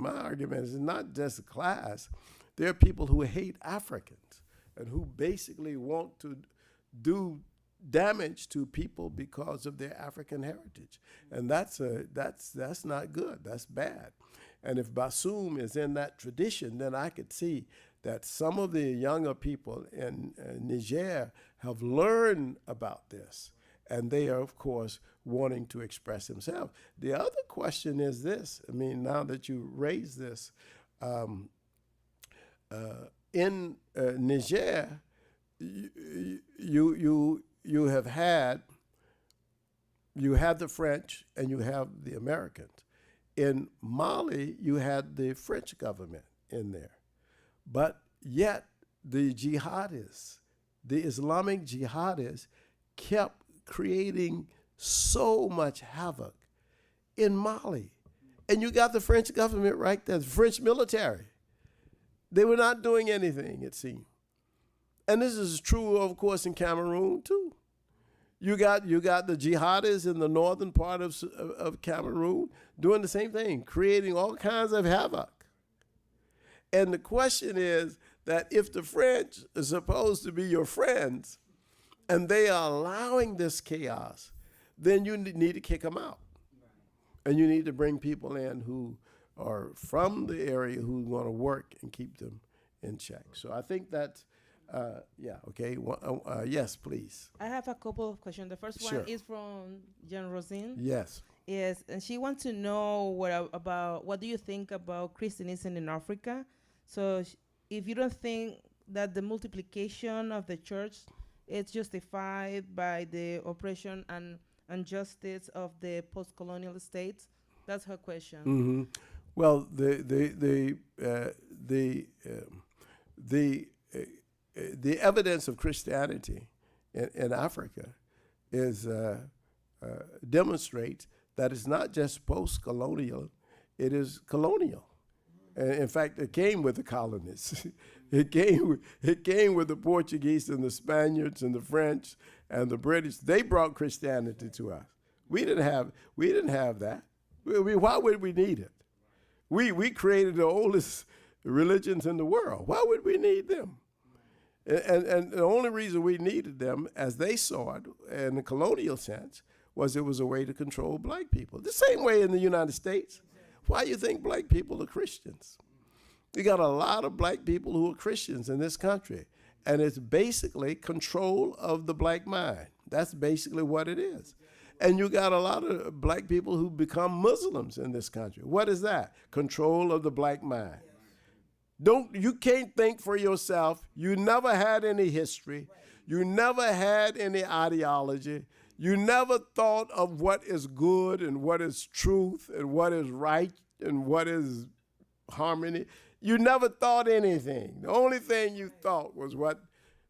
my argument is not just class. There are people who hate Africans and who basically want to do damage to people because of their African heritage, and that's not good. That's bad. And if Bassoum is in that tradition, then I could see that some of the younger people in Niger have learned about this, and they are, of course, wanting to express themselves. The other question is this. I mean, now that you raise this, in Niger, you have the French and you have the Americans. In Mali, you had the French government in there. But yet the jihadists, the Islamic jihadists, kept creating so much havoc in Mali. And you got the French government right there, the French military. They were not doing anything, it seemed. And this is true, of course, in Cameroon, too. You got the jihadists in the northern part of Cameroon doing the same thing, creating all kinds of havoc. And the question is that if the French are supposed to be your friends and they are allowing this chaos, then you need to kick them out. And you need to bring people in who are from the area who want to work and keep them in check. So I think that's, okay. Yes, please. I have a couple of questions. The first Sure. one is from Jean Rosine. Yes. Yes, and she wants to know what do you think about Christianism in Africa? So if you don't think that the multiplication of the church is justified by the oppression and injustice of the post-colonial states, that's her question. Mm-hmm. Well, the evidence of Christianity in Africa is demonstrates that it's not just post-colonial, it is colonial. And in fact, it came with the colonists. It came with the Portuguese and the Spaniards and the French and the British. They brought Christianity to us. We didn't have that. Why would we need it? We created the oldest religions in the world. Why would we need them? And the only reason we needed them, as they saw it in the colonial sense, was it was a way to control black people. The same way in the United States. Why do you think black people are Christians? You got a lot of black people who are Christians in this country, and it's basically control of the black mind. That's basically what it is. And you got a lot of black people who become Muslims in this country. What is that? Control of the black mind. You can't think for yourself. You never had any history. You never had any ideology. You never thought of what is good and what is truth and what is right and what is harmony. You never thought anything. The only thing you thought was what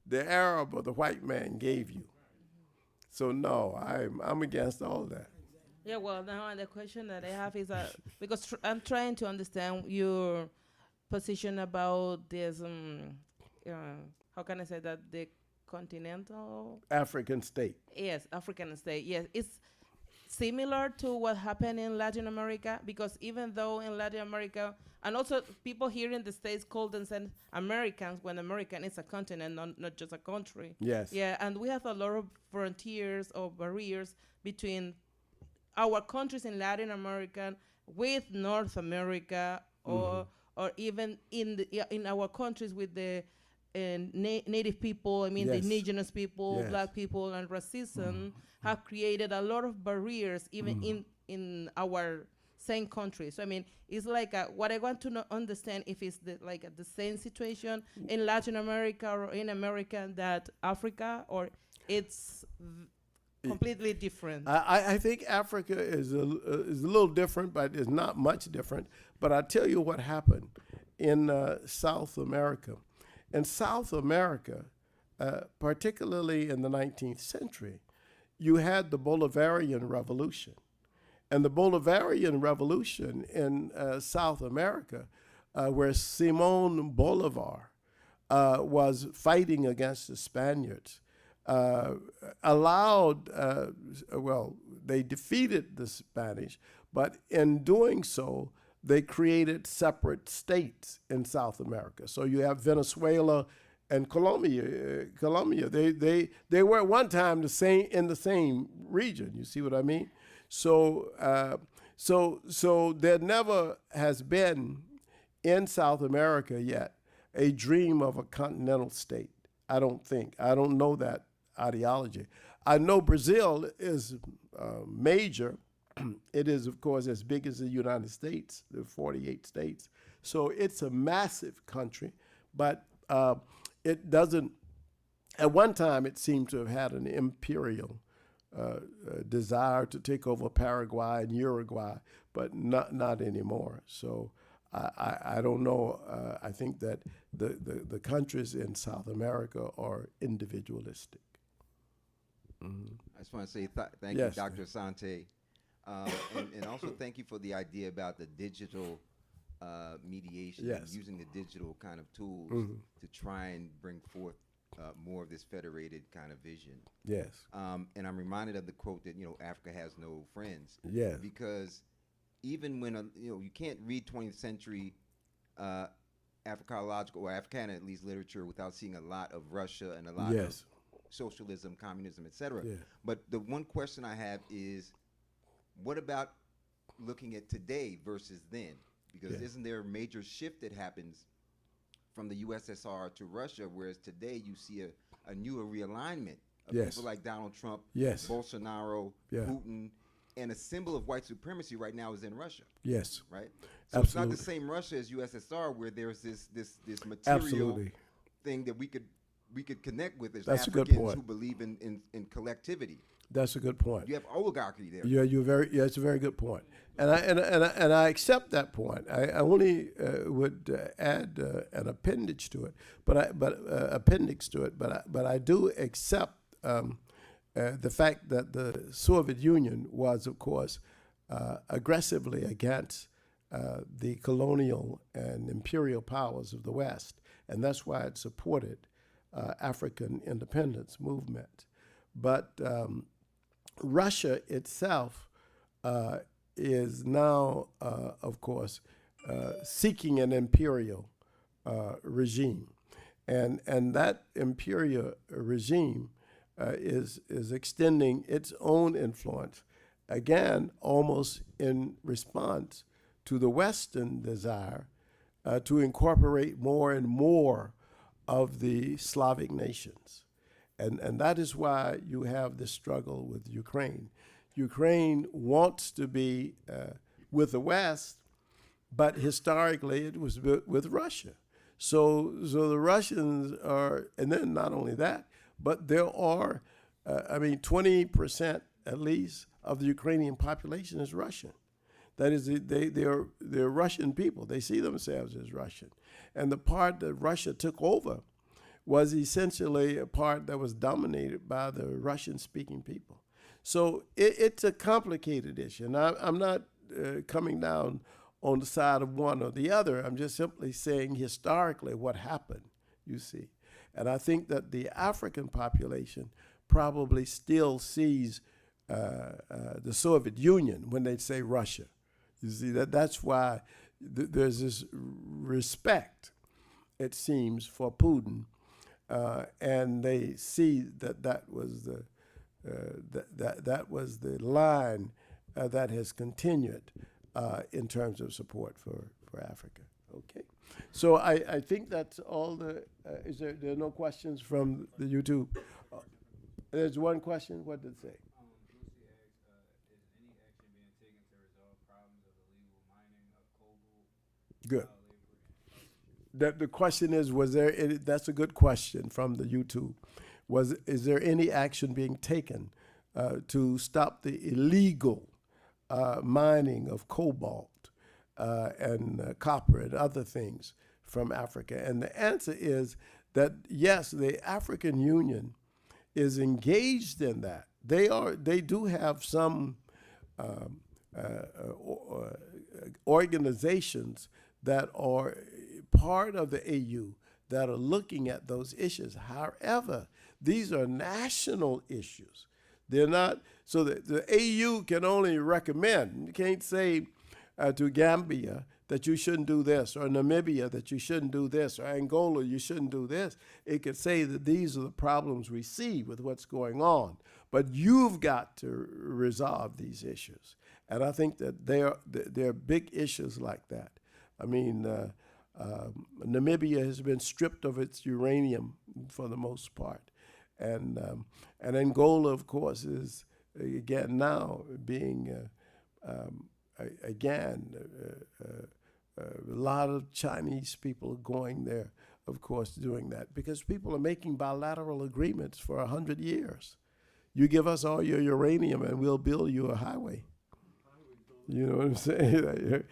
the Arab or the white man gave you. So no, I'm against all that. Yeah, well, now the question that I have is because I'm trying to understand your position about this, how can I say that, the continental? African state. Yes, African state. Yes, it's similar to what happened in Latin America, because even though in Latin America, and also people here in the States call themselves Americans when American is a continent, not just a country. Yes. Yeah, and we have a lot of frontiers or barriers between our countries in Latin America with North America, or even in our countries with the native people, I mean the Yes. indigenous people, Yes. black people, and racism have created a lot of barriers even in our same country. So I mean, it's like what I want to understand if it's the same situation in Latin America or in America that Africa, or it's completely different. I think Africa is a little different, but it's not much different. But I tell you what happened in South America. In South America, particularly in the 19th century, you had the Bolivarian Revolution. And the Bolivarian Revolution in South America, where Simon Bolivar was fighting against the Spaniards, they defeated the Spanish, but in doing so, they created separate states in South America. So you have Venezuela and Colombia. Colombia. They were at one time in the same region. You see what I mean? So so there never has been in South America yet a dream of a continental state. I don't think. I don't know that ideology. I know Brazil is major. It is, of course, as big as the United States, the 48 states. So it's a massive country, but it doesn't, at one time it seemed to have had an imperial desire to take over Paraguay and Uruguay, but not anymore. So I don't know. I think that the countries in South America are individualistic. Mm-hmm. I just want to say thank Yes. you, Dr. Asante, and also thank you for the idea about the digital mediation, and Yes. using the digital kind of tools Mhm. to try and bring forth more of this federated kind of vision. Yes. And I'm reminded of the quote that, Africa has no friends. Yes. Because even when, you can't read 20th century Africological or Africana at least literature without seeing a lot of Russia and a lot Yes. of socialism, communism, etc. Yeah. But the one question I have is, what about looking at today versus then? Because Yeah. isn't there a major shift that happens from the USSR to Russia, whereas today you see a newer realignment of Yes. people like Donald Trump, Yes. Bolsonaro, Yeah. Putin, and a symbol of white supremacy right now is in Russia, Yes. right? So it's not Absolutely. the same Russia as USSR, where there's this material Absolutely. thing that we could connect with as That's a good Africans point. who believe in collectivity. That's a good point. You have oligarchy there. Yeah, it's a very good point, and I accept that point. I only would add an appendage to it, but I do accept the fact that the Soviet Union was, of course, aggressively against the colonial and imperial powers of the West, and that's why it supported African independence movement. But Russia itself is now, of course, seeking an imperial regime, and that imperial regime is extending its own influence, again, almost in response to the Western desire to incorporate more and more of the Slavic nations. And that is why you have this struggle with Ukraine. Ukraine wants to be with the West, but historically it was with Russia. So the Russians are, and then not only that, but there are, 20% at least of the Ukrainian population is Russian. That is, they're Russian people. They see themselves as Russian. And the part that Russia took over was essentially a part that was dominated by the Russian-speaking people. So it's a complicated issue. And I'm not coming down on the side of one or the other. I'm just simply saying historically what happened, you see. And I think that the African population probably still sees the Soviet Union when they say Russia. You see, that's why there's this respect, it seems, for Putin. And they see that was the line that has continued in terms of support for Africa. Okay, so I think that's all the. There are no questions from the YouTube? There's one question. What did it say? Lucy asked, is any action being taken to resolve problems of illegal mining of cobalt? Good. Labor? The question is, was there any, that's a good question from the YouTube. Is there any action being taken to stop the illegal mining of cobalt and copper and other things from Africa? And the answer is that yes, the African Union is engaged in that. They do have some organizations that are part of the AU that are looking at those issues. However, these are national issues. They're not, so the AU can only recommend. You can't say, to Gambia that you shouldn't do this, or Namibia that you shouldn't do this, or Angola you shouldn't do this. It could say that these are the problems we see with what's going on. But you've got to resolve these issues. And I think that there are big issues like that. I mean, Namibia has been stripped of its uranium for the most part. And Angola, of course, is again now being, a lot of Chinese people are going there, of course, doing that because people are making bilateral agreements for 100 years. You give us all your uranium and we'll build you a highway. You know what I'm saying?